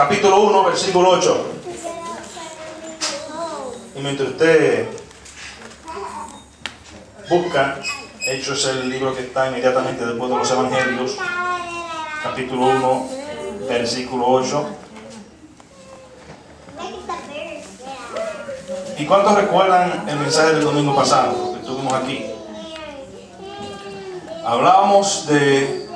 capítulo 1, versículo 8. Y mientras usted busca, Hechos es el libro que está inmediatamente después de los Evangelios, capítulo 1, versículo 8. ¿Y cuántos recuerdan el mensaje del domingo pasado que estuvimos aquí? Hablábamos de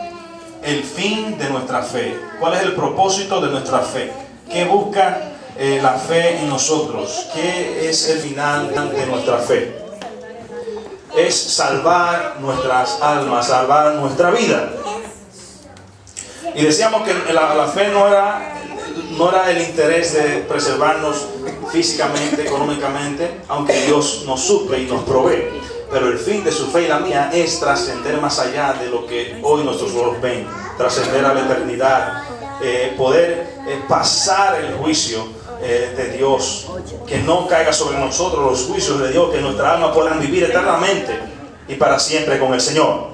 el fin de nuestra fe. ¿Cuál es el propósito de nuestra fe? ¿Qué busca la fe en nosotros? ¿Qué es el final de nuestra fe? Es salvar nuestras almas, salvar nuestra vida. Y decíamos que la fe no era el interés de preservarnos físicamente, económicamente, aunque Dios nos suple y nos provee. Pero el fin de su fe y la mía es trascender más allá de lo que hoy nuestros ojos ven, trascender a la eternidad, poder pasar el juicio de Dios, que no caiga sobre nosotros los juicios de Dios, que nuestra alma puedan vivir eternamente y para siempre con el Señor.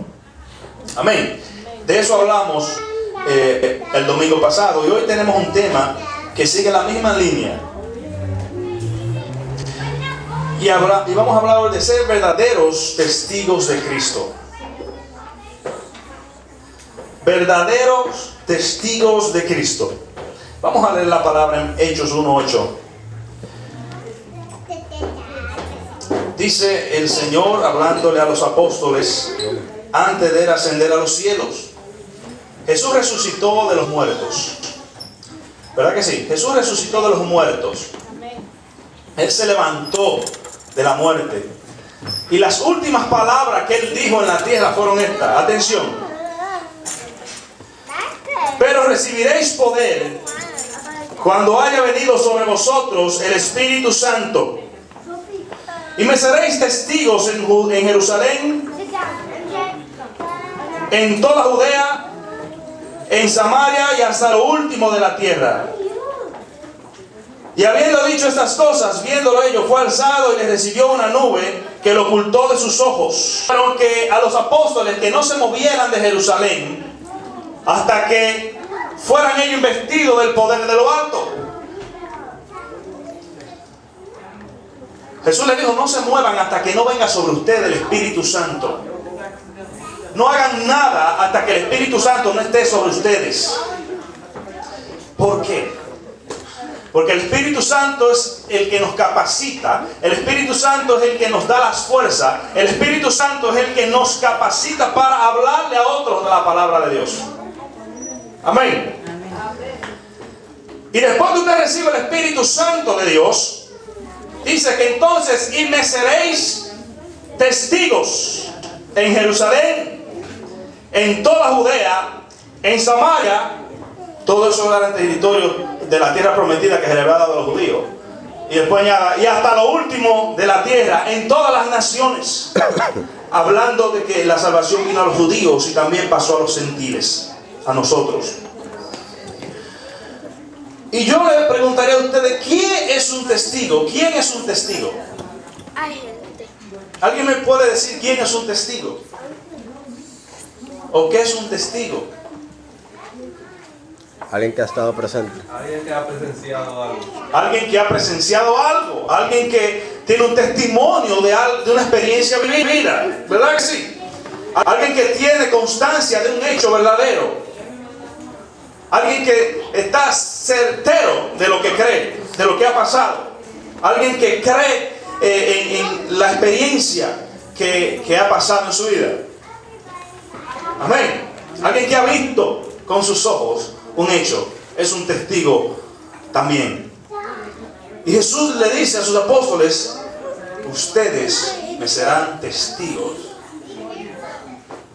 Amén. De eso hablamos el domingo pasado, y hoy tenemos un tema que sigue la misma línea. Y vamos a hablar hoy de ser verdaderos testigos de Cristo. Verdaderos testigos de Cristo. Vamos a leer la palabra en Hechos 1:8. Dice el Señor hablándole a los apóstoles antes de ascender a los cielos. Jesús resucitó de los muertos. ¿Verdad que sí? Jesús resucitó de los muertos. Él se levantó de la muerte. Y las últimas palabras que Él dijo en la tierra fueron estas. Atención. Pero recibiréis poder cuando haya venido sobre vosotros el Espíritu Santo. Y me seréis testigos en Jerusalén, en toda Judea, en Samaria y hasta lo último de la tierra. Y habiendo dicho estas cosas, viéndolo ellos, fue alzado y les recibió una nube que lo ocultó de sus ojos. Pero que a los apóstoles que no se movieran de Jerusalén hasta que fueran ellos investidos del poder de lo alto. Jesús les dijo, no se muevan hasta que no venga sobre ustedes el Espíritu Santo. No hagan nada hasta que el Espíritu Santo no esté sobre ustedes. ¿Por qué? Porque el Espíritu Santo es el que nos capacita. El Espíritu Santo es el que nos da las fuerzas. El Espíritu Santo es el que nos capacita para hablarle a otros de la palabra de Dios. Amén. Y después que usted recibe el Espíritu Santo de Dios, dice que entonces, y me seréis testigos en Jerusalén, en toda Judea, en Samaria. Todo eso era el territorio de la tierra prometida que se le había dado a los judíos. Y después añada, y hasta lo último de la tierra, en todas las naciones. Hablando de que la salvación vino a los judíos y también pasó a los gentiles, a nosotros. Y yo le preguntaría a ustedes, ¿quién es un testigo? ¿Quién es un testigo? ¿Alguien me puede decir quién es un testigo? ¿O qué es un testigo? Alguien que ha estado presente. Alguien que ha presenciado algo. Alguien que ha presenciado algo. Alguien que tiene un testimonio de una experiencia vivida. ¿Verdad que sí? Alguien que tiene constancia de un hecho verdadero. Alguien que está certero de lo que cree, de lo que ha pasado. Alguien que cree en la experiencia que ha pasado en su vida. Amén. Alguien que ha visto con sus ojos un hecho, es un testigo también. Y Jesús le dice a sus apóstoles, ustedes me serán testigos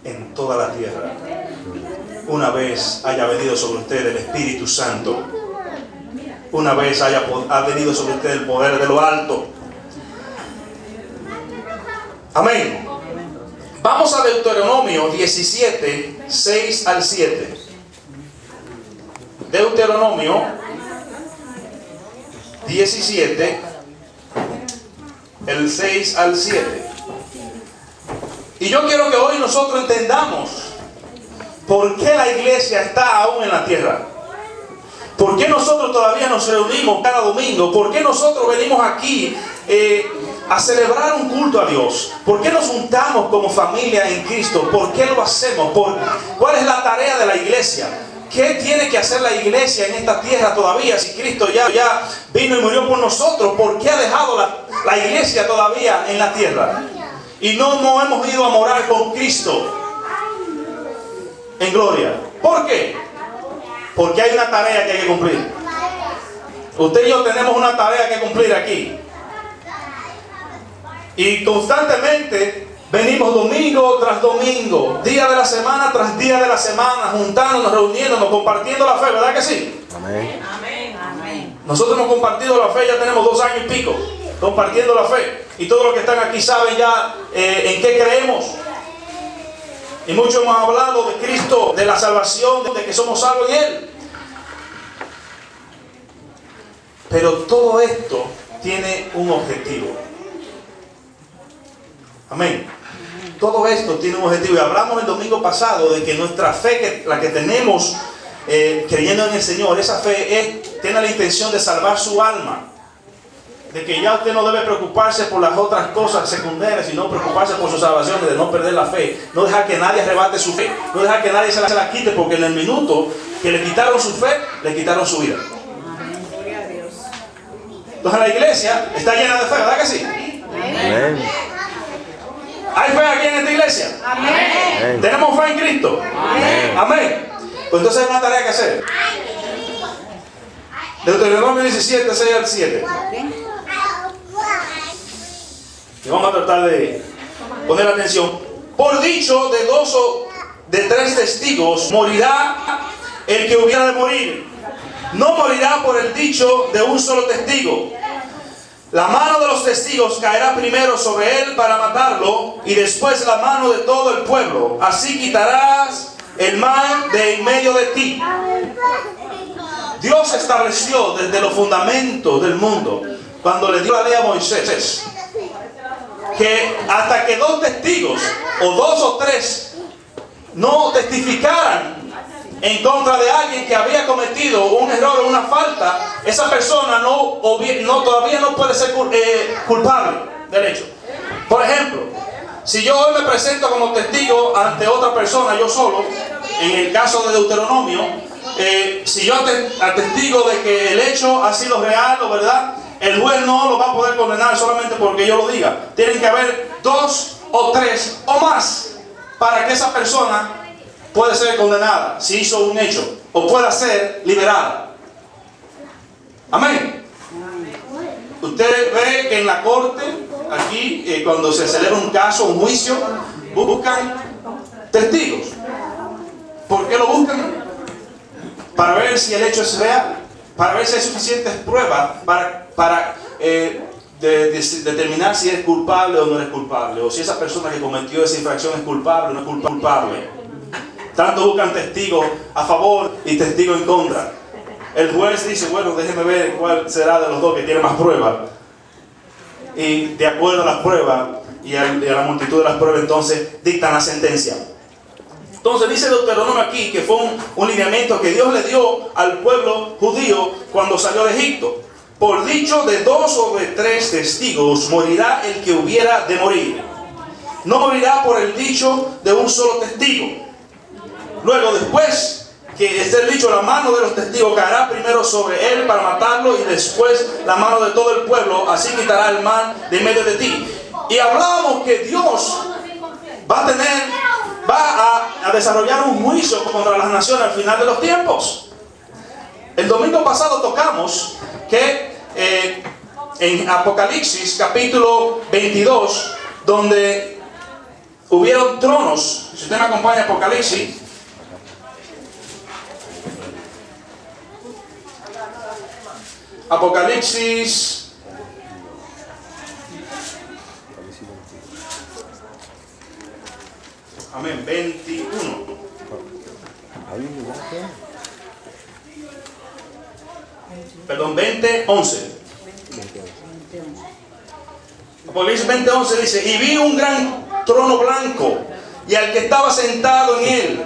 en toda la tierra, una vez haya venido sobre ustedes el Espíritu Santo, una vez ha venido sobre ustedes el poder de lo alto. Amén. Vamos a Deuteronomio 17, 6 al 7. Deuteronomio 17, el 6 al 7. Y yo quiero que hoy nosotros entendamos por qué la iglesia está aún en la tierra. ¿Por qué nosotros todavía nos reunimos cada domingo? ¿Por qué nosotros venimos aquí a celebrar un culto a Dios? ¿Por qué nos juntamos como familia en Cristo? ¿Por qué lo hacemos? ¿Cuál es la tarea de la iglesia? ¿Qué tiene que hacer la iglesia en esta tierra todavía? Si Cristo ya vino y murió por nosotros, ¿por qué ha dejado la iglesia todavía en la tierra? Y no hemos ido a morar con Cristo en gloria. ¿Por qué? Porque hay una tarea que hay que cumplir. Usted y yo tenemos una tarea que cumplir aquí. Y constantemente venimos domingo tras domingo, día de la semana tras día de la semana, juntándonos, reuniéndonos, compartiendo la fe, ¿verdad que sí? Amén. Amén. Nosotros hemos compartido la fe, ya tenemos 2 años y pico compartiendo la fe. Y todos los que están aquí saben ya en qué creemos. Y muchos hemos hablado de Cristo, de la salvación, de que somos salvos en Él. Pero todo esto tiene un objetivo. Amén. Todo esto tiene un objetivo. Y hablamos el domingo pasado de que nuestra fe, la que tenemos creyendo en el Señor, esa fe tiene la intención de salvar su alma. De que ya usted no debe preocuparse por las otras cosas secundarias, sino preocuparse por su salvación y de no perder la fe. No dejar que nadie arrebate su fe. No dejar que nadie se la quite, porque en el minuto que le quitaron su fe, le quitaron su vida. Entonces la iglesia está llena de fe, ¿verdad que sí? Amén. ¿Hay fe aquí en esta iglesia? Amén. ¿Tenemos fe en Cristo? Amén. Amén. Pues entonces hay una tarea que hacer. Deuteronomio 17, 6 al 7. Y vamos a tratar de poner atención. Por dicho de 2 o de 3 testigos morirá el que hubiera de morir. No morirá por el dicho de un solo testigo. La mano de los testigos caerá primero sobre él para matarlo, y después la mano de todo el pueblo. Así quitarás el mal de en medio de ti. Dios estableció desde los fundamentos del mundo, cuando le dio la ley a Moisés, que hasta que 2 testigos o 2 o 3 no testificaran en contra de alguien que había cometido un error o una falta, esa persona todavía no puede ser culpable del hecho. Por ejemplo, si yo hoy me presento como testigo ante otra persona, yo solo, en el caso de Deuteronomio, si yo atestigo de que el hecho ha sido real o verdad, el juez no lo va a poder condenar solamente porque yo lo diga. Tienen que haber 2 o 3 o más para que esa persona pueda ser condenada si hizo un hecho, o pueda ser liberada. Amén. Usted ve que en la corte, aquí, cuando se celebra un caso, un juicio, buscan testigos. ¿Por qué lo buscan? Para ver si el hecho es real, para ver si hay suficientes pruebas para determinar si es culpable o no es culpable, o si esa persona que cometió esa infracción es culpable o no es culpable. Tanto buscan testigos a favor y testigos en contra. El juez dice, bueno, déjeme ver cuál será de los dos que tiene más pruebas. Y de acuerdo a las pruebas y a la multitud de las pruebas, entonces dictan la sentencia. Entonces dice Deuteronomio aquí que fue un lineamiento que Dios le dio al pueblo judío cuando salió de Egipto. Por dicho de 2 o de 3 testigos morirá el que hubiera de morir. No morirá por el dicho de un solo testigo. Luego, después que esté el dicho, la mano de los testigos caerá primero sobre él para matarlo, y después la mano de todo el pueblo. Así quitará el mal de en medio de ti. Y hablábamos que Dios va a desarrollar un juicio contra las naciones al final de los tiempos. El domingo pasado tocamos que en Apocalipsis capítulo 22, donde hubieron tronos. Si usted me acompaña a Apocalipsis, Apocalipsis amén, 21. Perdón, 20:11. Apocalipsis 20:11 dice: y vi un gran trono blanco y al que estaba sentado en él,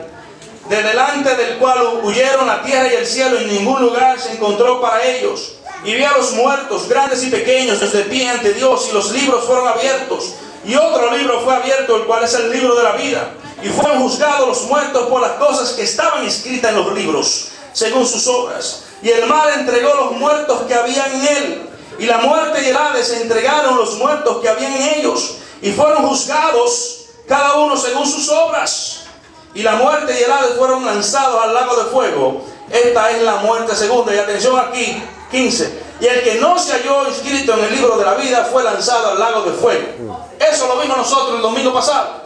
de delante del cual huyeron la tierra y el cielo, y en ningún lugar se encontró para ellos. Y vi a los muertos, grandes y pequeños, de pie ante Dios, y los libros fueron abiertos. Y otro libro fue abierto, el cual es el libro de la vida. Y fueron juzgados los muertos por las cosas que estaban escritas en los libros, según sus obras. Y el mar entregó los muertos que habían en él. Y la muerte y el Hades entregaron los muertos que habían en ellos. Y fueron juzgados cada uno según sus obras. Y la muerte y el Hades fueron lanzados al lago de fuego. Esta es la muerte segunda. Y atención aquí, 15. Y el que no se halló inscrito en el libro de la vida fue lanzado al lago de fuego. Eso lo vimos nosotros el domingo pasado.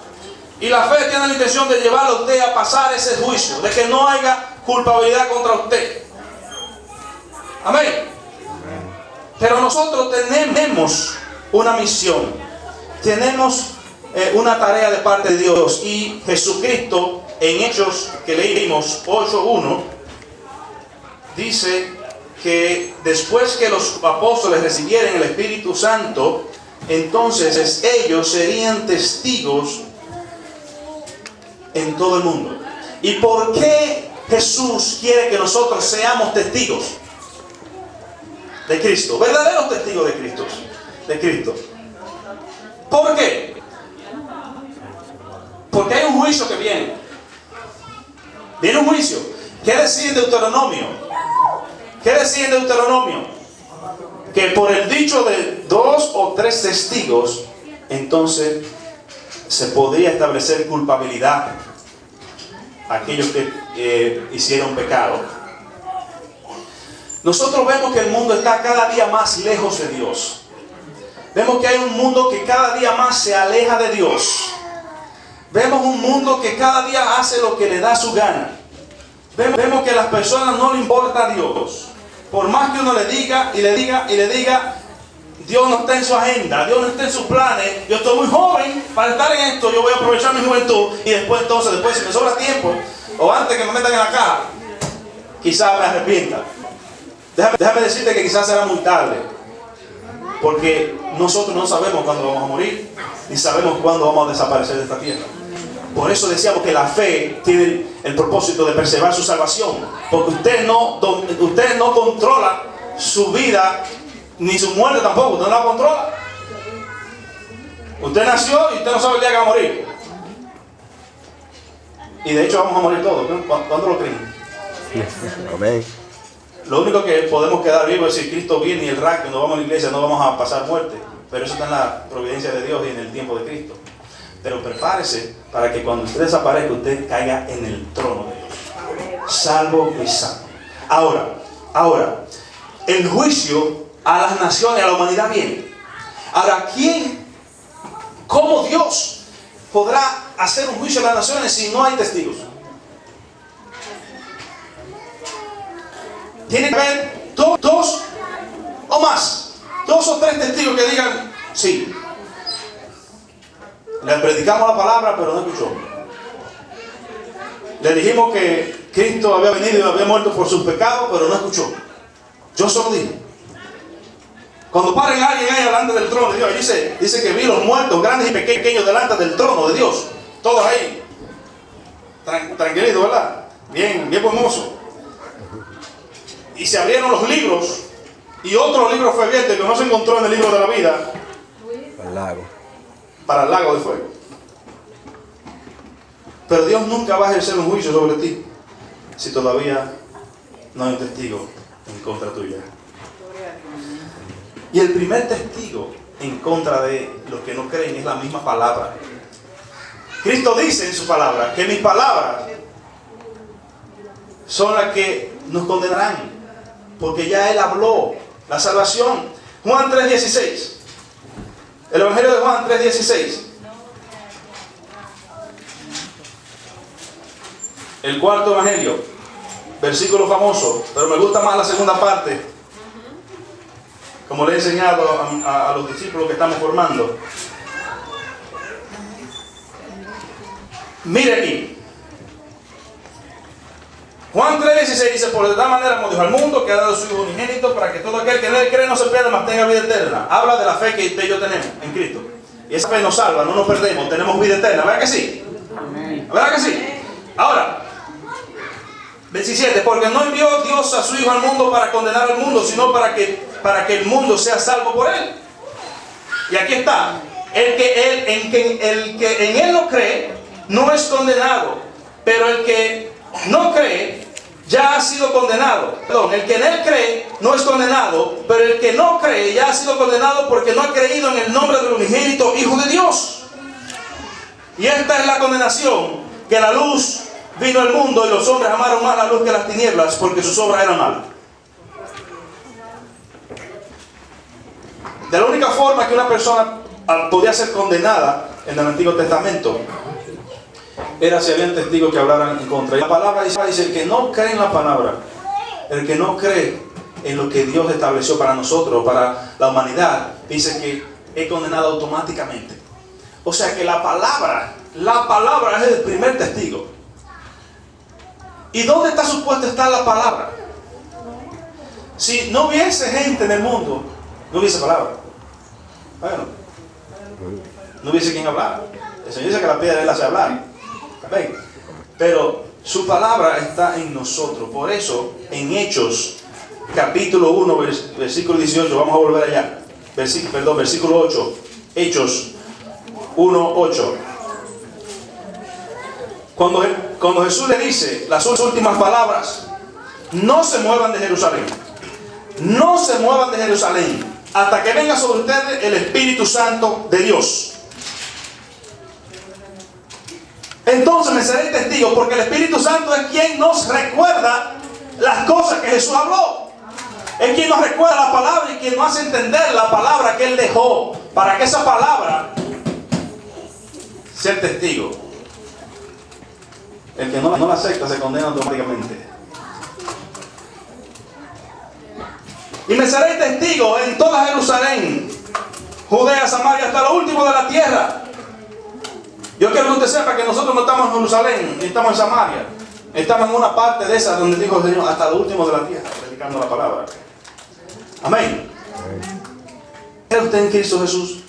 Y la fe tiene la intención de llevarlo a usted a pasar ese juicio, de que no haya culpabilidad contra usted. Amén. Pero nosotros tenemos una misión, tenemos una tarea de parte de Dios. Y Jesucristo, en Hechos que leímos 8:1, dice que después que los apóstoles recibieran el Espíritu Santo, entonces ellos serían testigos en todo el mundo. ¿Y por qué Jesús quiere que nosotros seamos testigos de Cristo? Verdaderos testigos de Cristo. ¿Por qué? Porque hay un juicio que viene. Viene un juicio. ¿Qué decía en Deuteronomio? ¿Qué decía en Deuteronomio? Que por el dicho de 2 o 3 testigos, entonces se podría establecer culpabilidad a aquellos que hicieron pecado. Nosotros vemos que el mundo está cada día más lejos de Dios. Vemos que hay un mundo que cada día más se aleja de Dios. Vemos un mundo que cada día hace lo que le da su gana. Vemos que a las personas no le importa a Dios. Por más que uno le diga y le diga, Dios no está en su agenda, Dios no está en sus planes. Yo estoy muy joven para estar en esto, yo voy a aprovechar mi juventud. Y después si me sobra tiempo, o antes que me metan en la caja, quizás me arrepienta. Déjame decirte que quizás será muy tarde, porque nosotros no sabemos cuándo vamos a morir, ni sabemos cuándo vamos a desaparecer de esta tierra. Por eso decíamos que la fe tiene el propósito de preservar su salvación, porque usted no controla su vida, ni su muerte tampoco, usted no la controla. Usted nació y usted no sabe el día que va a morir. Y de hecho vamos a morir todos, ¿no? ¿Cuándo lo creen? Amén. Lo único que podemos quedar vivos es si Cristo viene y el rapto, cuando vamos a la iglesia no vamos a pasar muerte. Pero eso está en la providencia de Dios y en el tiempo de Cristo. Pero prepárese para que cuando usted desaparezca, usted caiga en el trono de Dios, salvo y sano. Ahora, el juicio a las naciones, a la humanidad viene. Ahora, cómo Dios podrá hacer un juicio a las naciones si no hay testigos? Tiene que haber dos o más, 2 o 3 testigos que digan, sí, le predicamos la palabra, pero no escuchó. Le dijimos que Cristo había venido y había muerto por sus pecados, pero no escuchó. Yo solo dije. Cuando paren a alguien ahí delante del trono de Dios, dice que vi los muertos, grandes y pequeños, delante del trono de Dios. Todos ahí. Tranquilito, ¿verdad? Bien hermoso. Y se abrieron los libros, y otro libro fue abierto que no se encontró en el libro de la vida. Al lago. Para el lago de fuego. Pero Dios nunca va a ejercer un juicio sobre ti si todavía no hay un testigo en contra tuya. Y el primer testigo en contra de los que no creen es la misma palabra. Cristo dice en su palabra que mis palabras son las que nos condenarán, porque ya Él habló la salvación. Juan 3:16. El Evangelio de Juan 3:16. El cuarto Evangelio, versículo famoso, pero me gusta más la segunda parte, como le he enseñado a los discípulos que estamos formando. Mire aquí. Juan 3:16 dice: por de tal manera como Dios al mundo, que ha dado su Hijo unigénito, para que todo aquel que en él cree no se pierda, mas tenga vida eterna. Habla de la fe que usted y yo tenemos en Cristo. Y esa fe nos salva, no nos perdemos, tenemos vida eterna. ¿Verdad que sí? ¿Verdad que sí? Ahora, 17, porque no envió Dios a su Hijo al mundo para condenar al mundo, sino para que el mundo sea salvo por él. Y aquí está, el que en él no cree, no es condenado, pero el que no cree, ya ha sido condenado. Perdón, el que en él cree, no es condenado, pero el que no cree, ya ha sido condenado porque no ha creído en el nombre del unigénito Hijo de Dios. Y esta es la condenación, que la luz vino al mundo y los hombres amaron más la luz que las tinieblas, porque sus obras eran malas. De la única forma que una persona podía ser condenada en el Antiguo Testamento era si habían testigos que hablaran en contra. Y la palabra dice, el que no cree en la palabra, el que no cree en lo que Dios estableció para nosotros, para la humanidad, dice que es condenado automáticamente. O sea que la palabra es el primer testigo. ¿Y dónde está supuesto estar la palabra? Si no hubiese gente en el mundo, no hubiese palabra. Bueno, no hubiese quien hablar. El Señor dice que la piedra Él hace hablar. ¿Ven? Pero su palabra está en nosotros. Por eso, en Hechos, capítulo 1, versículo 18, vamos a volver allá. Versículo 8. Hechos 1, 8. Cuando Jesús le dice las últimas palabras, no se muevan de Jerusalén. No se muevan de Jerusalén hasta que venga sobre ustedes el Espíritu Santo de Dios. Entonces me seré testigo, porque el Espíritu Santo es quien nos recuerda las cosas que Jesús habló. Es quien nos recuerda la palabra y quien nos hace entender la palabra que Él dejó, para que esa palabra sea testigo. El que no la acepta se condena automáticamente. Y me seré testigo en toda Jerusalén, Judea, Samaria, hasta lo último de la tierra. Yo quiero que usted sepa que nosotros no estamos en Jerusalén, ni estamos en Samaria. Estamos en una parte de esa donde dijo el Señor, hasta lo último de la tierra, predicando la palabra. Amén. ¿Cree usted en Cristo Jesús?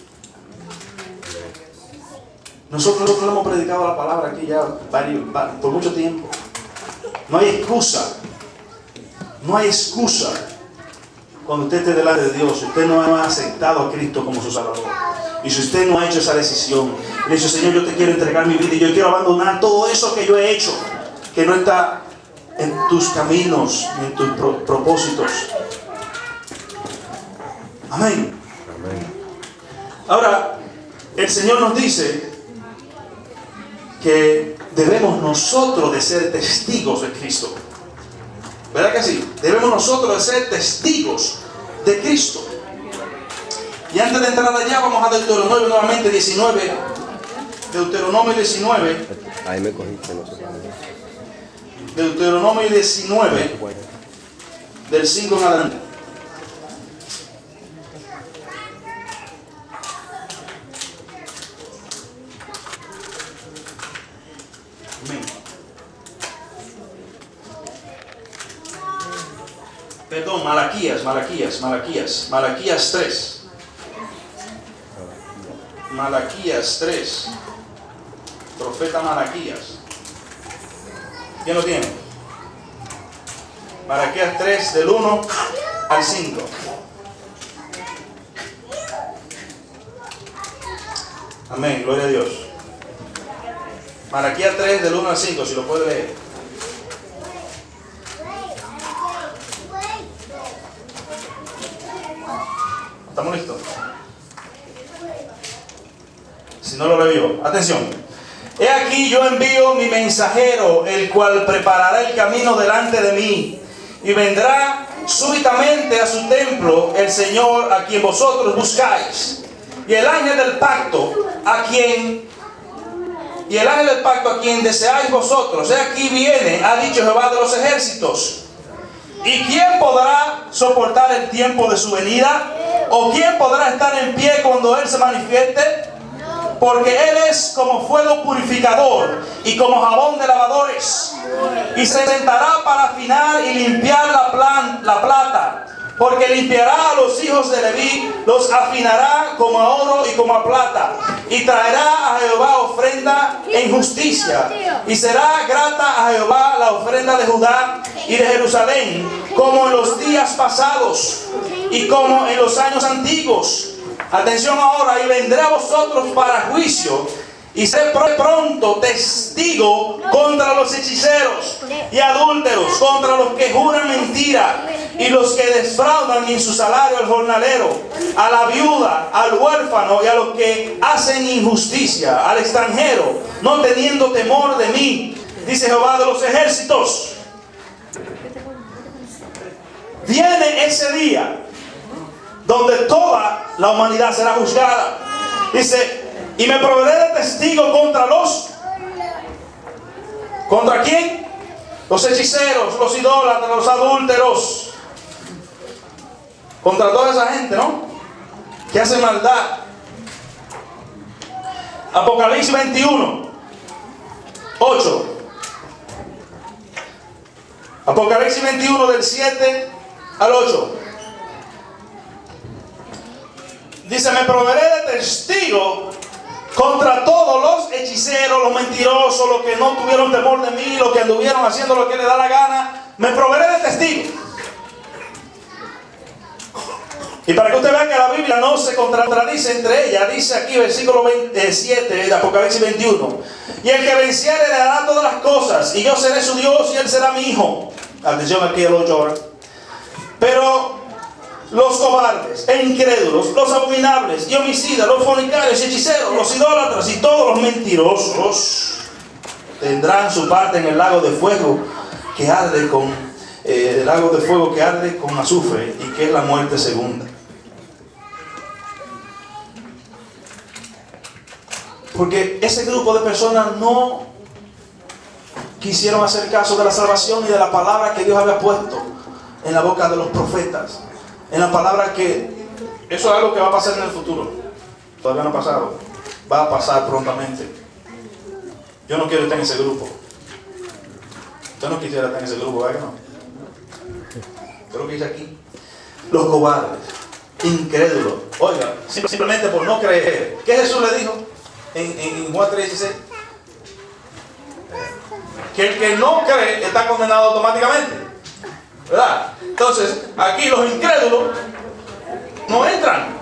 Nosotros hemos predicado la palabra aquí ya por mucho tiempo. No hay excusa. No hay excusa. Cuando usted esté delante de Dios, usted no ha aceptado a Cristo como su Salvador. Y si usted no ha hecho esa decisión, le dice, Señor, yo te quiero entregar mi vida y yo quiero abandonar todo eso que yo he hecho, que no está en tus caminos, ni en tus propósitos. Amén. Ahora, el Señor nos dice que debemos nosotros de ser testigos de Cristo. ¿Verdad que sí? Debemos nosotros de ser testigos de Cristo. Y antes de entrar allá, vamos a Deuteronomio nuevamente 19. Deuteronomio 19. Ahí me cogiste, no sé. Deuteronomio 19, del 5 en adelante. Perdón, Malaquías 3. Malaquías 3. Profeta Malaquías. ¿Quién lo tiene? Malaquías 3, del 1 al 5. Amén, gloria a Dios. Malaquías 3, del 1 al 5, si lo puede leer. ¿Estamos listos? Si no lo leo, atención. He aquí yo envío mi mensajero, el cual preparará el camino delante de mí, y vendrá súbitamente a su templo el Señor a quien vosotros buscáis, y el ángel del pacto a quien deseáis vosotros. He aquí viene, ha dicho Jehová de los ejércitos. ¿Y quién podrá soportar el tiempo de su venida? ¿O quién podrá estar en pie cuando Él se manifieste? Porque Él es como fuego purificador y como jabón de lavadores. Y se sentará para afinar y limpiar la plata, Porque limpiará a los hijos de Leví, los afinará como a oro y como a plata, y traerá a Jehová ofrenda en justicia, y será grata a Jehová la ofrenda de Judá y de Jerusalén, como en los días pasados y como en los años antiguos. Atención ahora, y vendré a vosotros para juicio, y seré pronto testigo contra los hechiceros y adúlteros, contra los que juran mentira y los que defraudan en su salario al jornalero, a la viuda, al huérfano y a los que hacen injusticia, al extranjero, no teniendo temor de mí, dice Jehová de los ejércitos. Viene ese día donde toda la humanidad será juzgada. Dice, y me proveeré de testigo contra los... ¿Contra quién? Los hechiceros, los idólatras, los adúlteros. Contra toda esa gente, ¿no? Que hace maldad. Apocalipsis 21, 8. Apocalipsis 21 del 7 al 8. Dice, me proveeré de testigo contra todos los hechiceros, los mentirosos, los que no tuvieron temor de mí, los que anduvieron haciendo lo que les da la gana. Me proveeré de testigo. Y para que usted vea que la Biblia no se contradice entre ellas, dice aquí versículo 27 de Apocalipsis 21. Y el que venciere le dará todas las cosas, y yo seré su Dios y él será mi hijo. Atención aquí el 8 ahora. Pero los cobardes e incrédulos, los abominables y homicidas, los fornicarios y hechiceros, los idólatras y todos los mentirosos tendrán su parte en el lago de fuego que arde con azufre, y que es la muerte segunda. Porque ese grupo de personas no quisieron hacer caso de la salvación y de la palabra que Dios había puesto en la boca de los profetas. En la palabra que eso es algo que va a pasar en el futuro. Todavía no ha pasado. Va a pasar prontamente. Yo no quiero estar en ese grupo. Yo no quisiera estar en ese grupo, ¿verdad que no? Yo lo que hice aquí. Los cobardes, incrédulos. Oiga, simplemente por no creer. ¿Qué Jesús le dijo en Juan 3:16? Que el que no cree está condenado automáticamente, ¿verdad? Entonces, aquí los incrédulos no entran.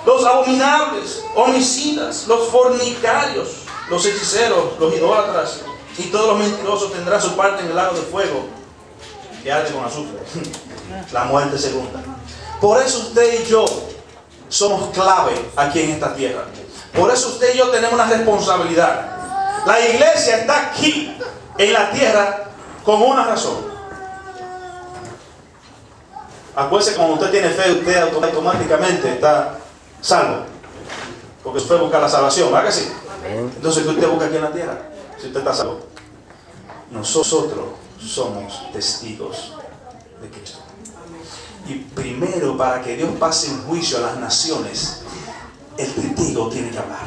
Los abominables, homicidas, los fornicarios, los hechiceros, los idólatras y todos los mentirosos tendrán su parte en el lago de fuego que arde con azufre. La muerte segunda. Por eso usted y yo somos clave aquí en esta tierra. Por eso usted y yo tenemos una responsabilidad. La iglesia está aquí en la tierra con una razón. Acuérdese, cuando usted tiene fe, usted automáticamente está salvo. Porque su fe busca la salvación, ¿verdad que sí? Entonces, ¿qué usted busca aquí en la tierra? Si usted está salvo. Nosotros somos testigos de Cristo. Y primero, para que Dios pase un juicio a las naciones, el testigo tiene que hablar.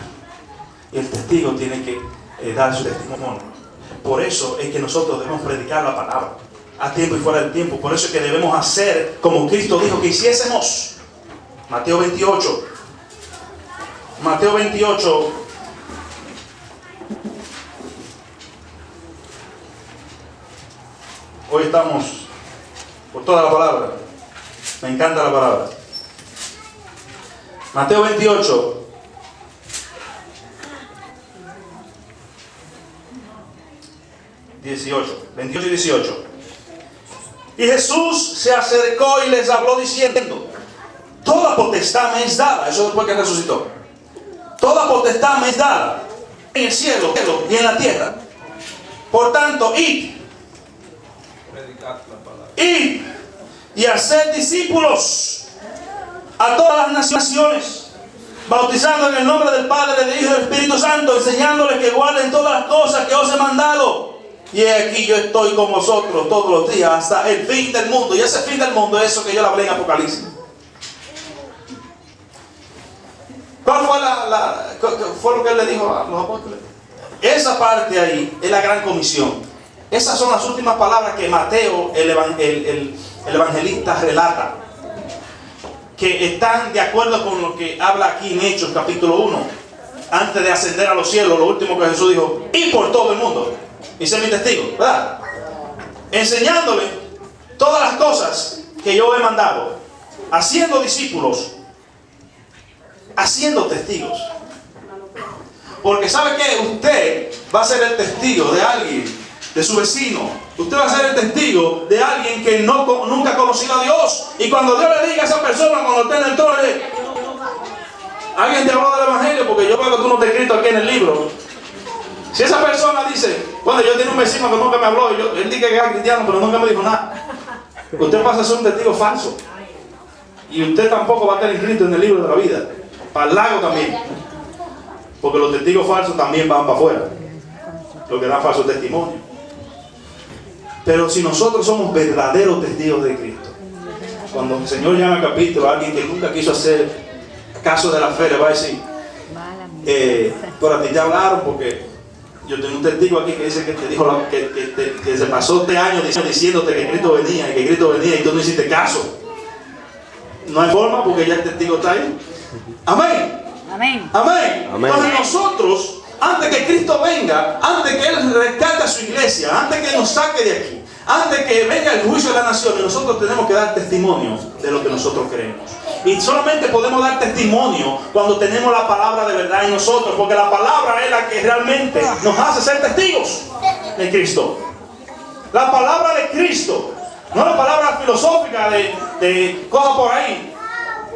Y el testigo tiene que dar su testimonio. Por eso es que nosotros debemos predicar la palabra a tiempo y fuera del tiempo. Por eso es que debemos hacer como Cristo dijo que hiciésemos. Mateo 28. Mateo 28. Hoy estamos por toda la palabra. Me encanta la palabra. Mateo 28. Veintiocho y 18. Y Jesús se acercó y les habló diciendo: toda potestad me es dada. Eso después que resucitó. Toda potestad me es dada en el cielo y en la tierra. Por tanto, id y hacer discípulos a todas las naciones, bautizando en el nombre del Padre, del Hijo y del Espíritu Santo, enseñándoles que guarden todas las cosas que os he mandado. Y aquí yo estoy con vosotros todos los días hasta el fin del mundo. Y ese fin del mundo es eso que yo le hablé en Apocalipsis. ¿Cuál fue lo que él le dijo a los apóstoles? Esa parte ahí es la gran comisión. Esas son las últimas palabras que Mateo, el evangelista, relata. que están de acuerdo con lo que habla aquí en Hechos capítulo 1. Antes de ascender a los cielos, lo último que Jesús dijo: y por todo el mundo, y sé mi testigo, ¿verdad? Enseñándole todas las cosas que yo he mandado, haciendo discípulos, haciendo testigos. Porque ¿sabe qué? Usted va a ser el testigo de alguien, de su vecino. Usted va a ser el testigo de alguien que nunca ha conocido a Dios. Y cuando Dios le diga a esa persona, cuando esté en el trono, alguien te habló del evangelio, porque yo veo que tú no te has escrito aquí en el libro. Si esa persona dice: bueno, yo tengo un vecino que nunca me habló, él dice que es cristiano, pero nunca me dijo nada, usted pasa a ser un testigo falso. Y usted tampoco va a estar inscrito en el libro de la vida. Para el lago también. Porque los testigos falsos también van para afuera, los que dan falso testimonio. Pero si nosotros somos verdaderos testigos de Cristo, cuando el Señor llama al capítulo a alguien que nunca quiso hacer caso de la fe, le va a decir: por a ti te hablaron, porque yo tengo un testigo aquí que dice que te dijo que se pasó este año diciéndote que Cristo venía y tú no hiciste caso. No hay forma, porque ya el testigo está ahí. Amén. Amén. Amén. Amén. Entonces nosotros, antes que Cristo venga, antes que Él rescate a su iglesia, antes que nos saque de aquí, antes que venga el juicio de las naciones, nosotros tenemos que dar testimonio de lo que nosotros creemos. Y solamente podemos dar testimonio cuando tenemos la palabra de verdad en nosotros, porque la palabra es la que realmente nos hace ser testigos de Cristo. La palabra de Cristo, no la palabra filosófica de cosas por ahí,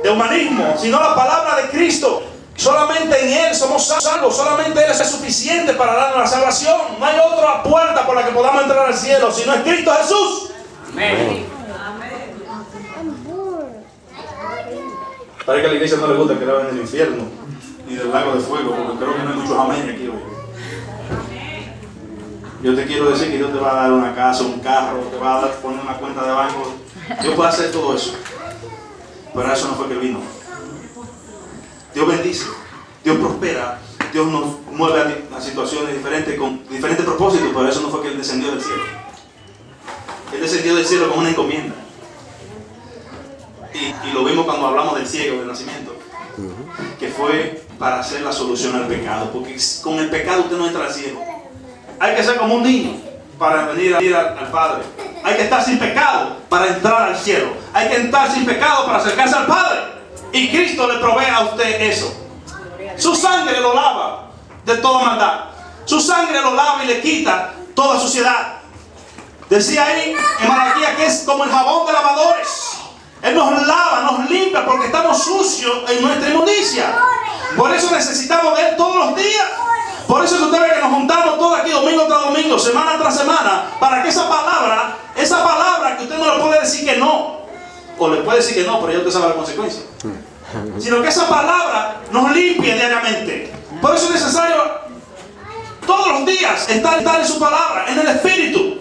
de humanismo, sino la palabra de Cristo. Solamente en Él somos salvos, solamente Él es suficiente para darnos la salvación. No hay otra puerta por la que podamos entrar al cielo, sino es Cristo Jesús. Amén. Parece que a la iglesia no le gusta que le hablen del infierno ni del lago de fuego, porque creo que no hay muchos amén aquí hoy. Yo te quiero decir que Dios te va a dar una casa, un carro, te va a poner una cuenta de banco. Dios puede hacer todo eso, pero eso no fue que vino. Dios bendice, Dios prospera, Dios nos mueve a situaciones diferentes con diferentes propósitos, pero eso no fue que Él descendió del cielo. Él descendió del cielo con una encomienda. Y lo vimos cuando hablamos del ciego del nacimiento, que fue para hacer la solución al pecado, porque con el pecado usted no entra al cielo. Hay que ser como un niño para venir al Padre. Hay que estar sin pecado para entrar al cielo. Hay que estar sin pecado para acercarse al Padre. Y Cristo le provee a usted eso. Su sangre lo lava de toda maldad. Su sangre lo lava y le quita toda suciedad. Decía ahí en Malaquías que es como el jabón de lavadores. Él nos lava, nos limpia, porque estamos sucios en nuestra inmundicia. Por eso necesitamos de Él todos los días. Por eso es que usted ve que nos juntamos todos aquí domingo tras domingo, semana tras semana, para que esa palabra que usted no le puede decir que no, o le puede decir que no, pero ya usted sabe la consecuencia, sino que esa palabra nos limpie diariamente. Por eso es necesario todos los días estar en su palabra, en el Espíritu.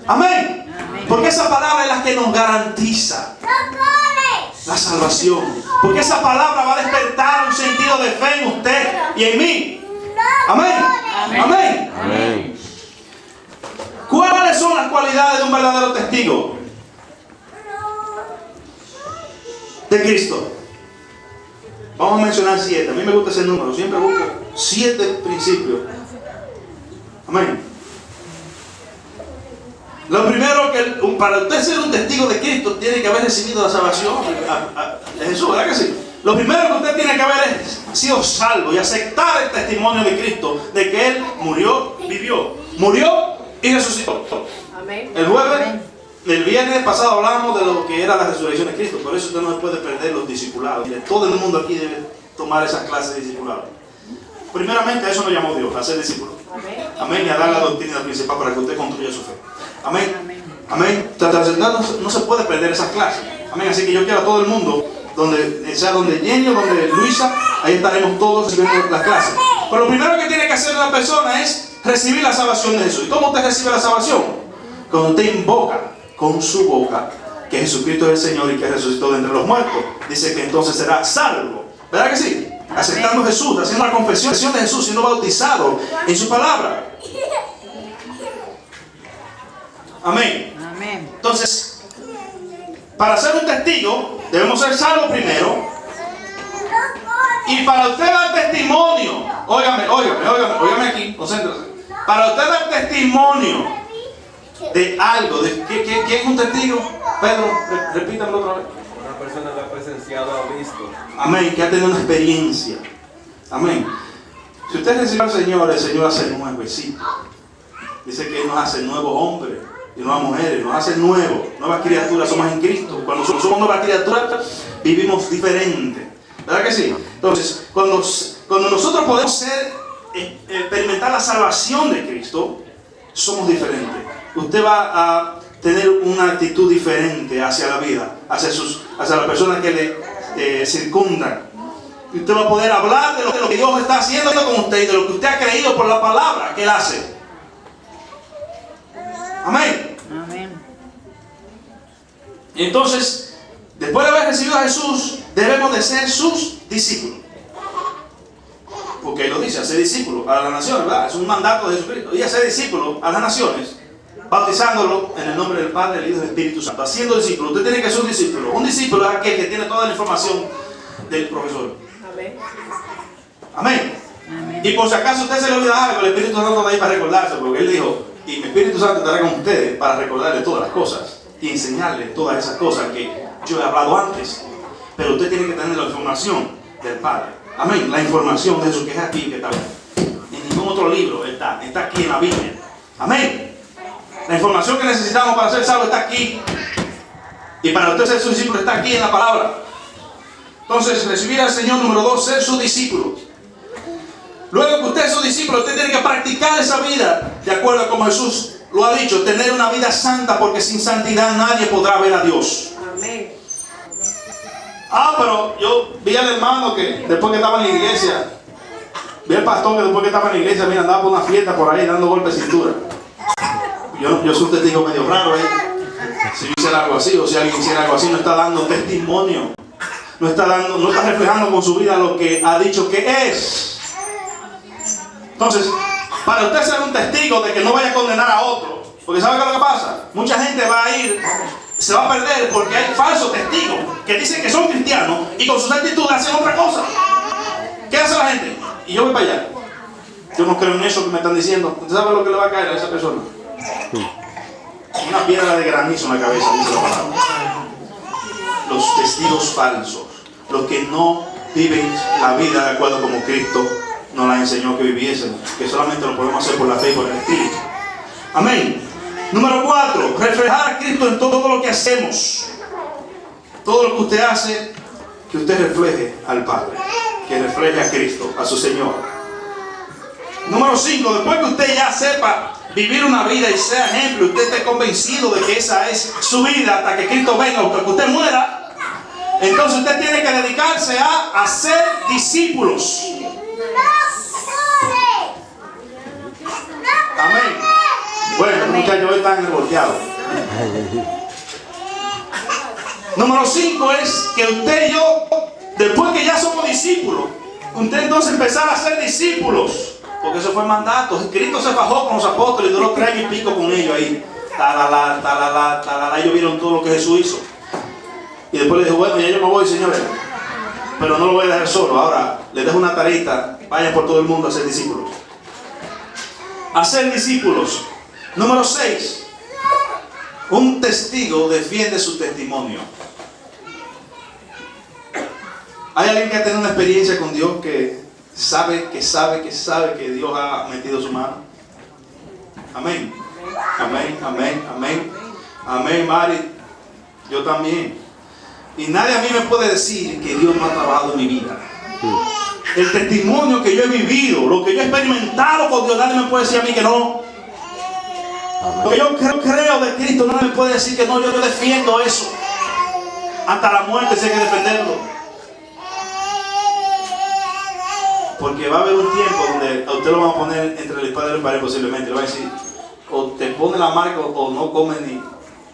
Amén. Porque esa palabra es la que nos garantiza la salvación. Porque esa palabra va a despertar un sentido de fe en usted y en mí. Amén. Amén. Amén. ¿Cuáles son las cualidades de un verdadero testigo de Cristo? Vamos a mencionar 7. A mí me gusta ese número. Siempre busco 7 principios. Amén. Lo primero, que para usted ser un testigo de Cristo tiene que haber recibido la salvación de Jesús, ¿verdad que sí? Lo primero que usted tiene que haber sido salvo y aceptar el testimonio de Cristo, de que Él murió, vivió, murió y resucitó. Amén. El viernes pasado hablamos de lo que era la resurrección de Cristo. Por eso usted no puede perder los discipulados. Mire, todo el mundo aquí debe tomar esas clases de discipulado. Primeramente a eso nos llamó Dios, a ser discípulo. Amén. Y a dar la doctrina principal para que usted construya su fe. Amén. Amén. No se puede perder esas clases. Amén. Así que yo quiero a todo el mundo, sea donde Jenny o donde Luisa, ahí estaremos todos recibiendo las clases. Pero lo primero que tiene que hacer una persona es recibir la salvación de Jesús. ¿Y cómo usted recibe la salvación? Cuando usted invoca con su boca que Jesucristo es el Señor y que resucitó de entre los muertos, dice que entonces será salvo. ¿Verdad que sí? Aceptando a Jesús, haciendo la confesión de Jesús, siendo bautizado en su palabra. Amén. Amén. Entonces, para ser un testigo, debemos ser salvos primero. Y para usted dar testimonio, óigame aquí, concéntrese. Para usted dar testimonio de algo, ¿quién es un testigo? Pedro, repítamelo otra vez. Una persona que ha presenciado, ha visto. Amén, que ha tenido una experiencia. Amén. Si usted recibe al Señor, el Señor hace nuevecito. Dice que Él nos hace nuevos hombres y nuevas mujeres, nos hace nuevas criaturas, somos en Cristo. Cuando somos nuevas criaturas, vivimos diferente. ¿Verdad que sí? Entonces, cuando nosotros podemos experimentar la salvación de Cristo, somos diferentes. Usted va a tener una actitud diferente hacia la vida, hacia las personas que le circundan. Y usted va a poder hablar de lo que Dios está haciendo con usted y de lo que usted ha creído por la palabra que Él hace. Amén. Amén. Y entonces, después de haber recibido a Jesús, debemos de ser sus discípulos. Porque Él lo dice, hacer discípulos a las naciones, ¿verdad? Es un mandato de Jesucristo. Y hacer discípulos a las naciones, bautizándolo en el nombre del Padre, del Hijo y del Espíritu Santo. Haciendo discípulos. Usted tiene que ser un discípulo. Un discípulo es aquel que tiene toda la información del profesor. Amén. Amén. Y por si acaso usted se le olvida algo, el Espíritu Santo está ahí para recordarse, porque Él dijo, y mi Espíritu Santo estará con ustedes para recordarle todas las cosas y enseñarle todas esas cosas que yo he hablado antes. Pero usted tiene que tener la información del Padre. Amén. La información de eso que es aquí, que está en ningún otro libro está aquí en la Biblia. Amén. La información que necesitamos para ser salvos está aquí. Y para usted ser su discípulo está aquí en la palabra. Entonces, recibir al Señor, número 2, ser su discípulo. Luego que usted es su discípulo, usted tiene que practicar esa vida de acuerdo a como Jesús lo ha dicho, tener una vida santa, porque sin santidad nadie podrá ver a Dios. Amén. Pero yo vi al hermano que después que estaba en la iglesia, vi al pastor que después que estaba en la iglesia, mira, andaba por una fiesta por ahí dando golpes de cintura. Yo soy un testigo medio raro ahí. Si yo hiciera algo así, o si alguien hiciera algo así, no está dando testimonio. No está reflejando con su vida lo que ha dicho que es. Entonces, para usted ser un testigo de que no vaya a condenar a otro, porque ¿sabe qué es lo que pasa? Mucha gente va a ir, se va a perder porque hay falsos testigos que dicen que son cristianos y con sus actitudes hacen otra cosa. ¿Qué hace la gente? Y yo voy para allá. Yo no creo en eso que me están diciendo. ¿Usted sabe lo que le va a caer a esa persona? Una piedra de granizo en la cabeza, dice la palabra. Los testigos falsos, los que no viven la vida de acuerdo como Cristo nos la enseñó que viviésemos, que solamente lo podemos hacer por la fe y por el Espíritu. Amén. Número 4, reflejar a Cristo en todo lo que hacemos. Todo lo que usted hace, que usted refleje al Padre, que refleje a Cristo, a su Señor. Número 5, después que usted ya sepa vivir una vida y sea ejemplo, usted esté convencido de que esa es su vida hasta que Cristo venga o que usted muera, entonces usted tiene que dedicarse a hacer discípulos. Amén. Bueno, los muchachos hoy están revolteados. Número 5 es que usted y yo, después que ya somos discípulos, usted entonces empezar a ser discípulos. Porque eso fue el mandato. Cristo se fajó con los apóstoles y duró 3 años y pico con ellos ahí. Talala. Ellos vieron todo lo que Jesús hizo. Y después le dijo, bueno, ya yo me voy, señores. Pero no lo voy a dejar solo. Ahora les dejo una tarita. Vayan por todo el mundo a ser discípulos. Hacer discípulos. Número 6. Un testigo defiende su testimonio. ¿Hay alguien que ha tenido una experiencia con Dios que sabe que Dios ha metido su mano? Amén. Amén, Mari. Yo también. Y nadie a mí me puede decir que Dios no ha trabajado en mi vida. El testimonio que yo he vivido, lo que yo he experimentado con Dios, nadie me puede decir a mí que no. Lo que yo creo de Cristo, nadie me puede decir que no. Yo defiendo eso. Hasta la muerte si hay que defenderlo. Porque va a haber un tiempo donde a usted lo van a poner entre la espada y la pared posiblemente. Le va a decir, o te pone la marca o no come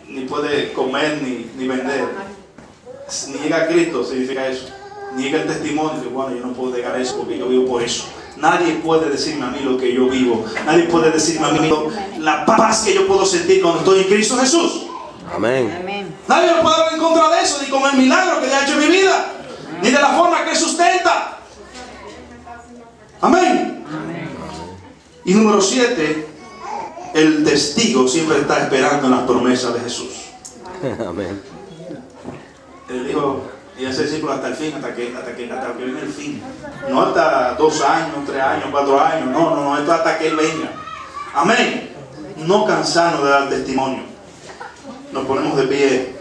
ni puede comer ni vender. Ni llega a Cristo significa eso. Ni llega el testimonio que bueno, yo no puedo negar eso porque yo vivo por eso. Nadie puede decirme a mí lo que yo vivo. Nadie puede decirme a mí la paz que yo puedo sentir cuando estoy en Cristo Jesús. Amén. Amén. Nadie me puede hablar en contra de eso, ni con el milagro que Dios ha hecho en mi vida, ni de la forma que sustenta. Amén. Y número 7, el testigo siempre está esperando en las promesas de Jesús. Amén. Él dijo, y ese discípulo hasta el fin, hasta que viene el fin. No hasta 2 años, 3 años, 4 años. No, esto hasta que Él venga. Amén. No cansarnos de dar testimonio. Nos ponemos de pie.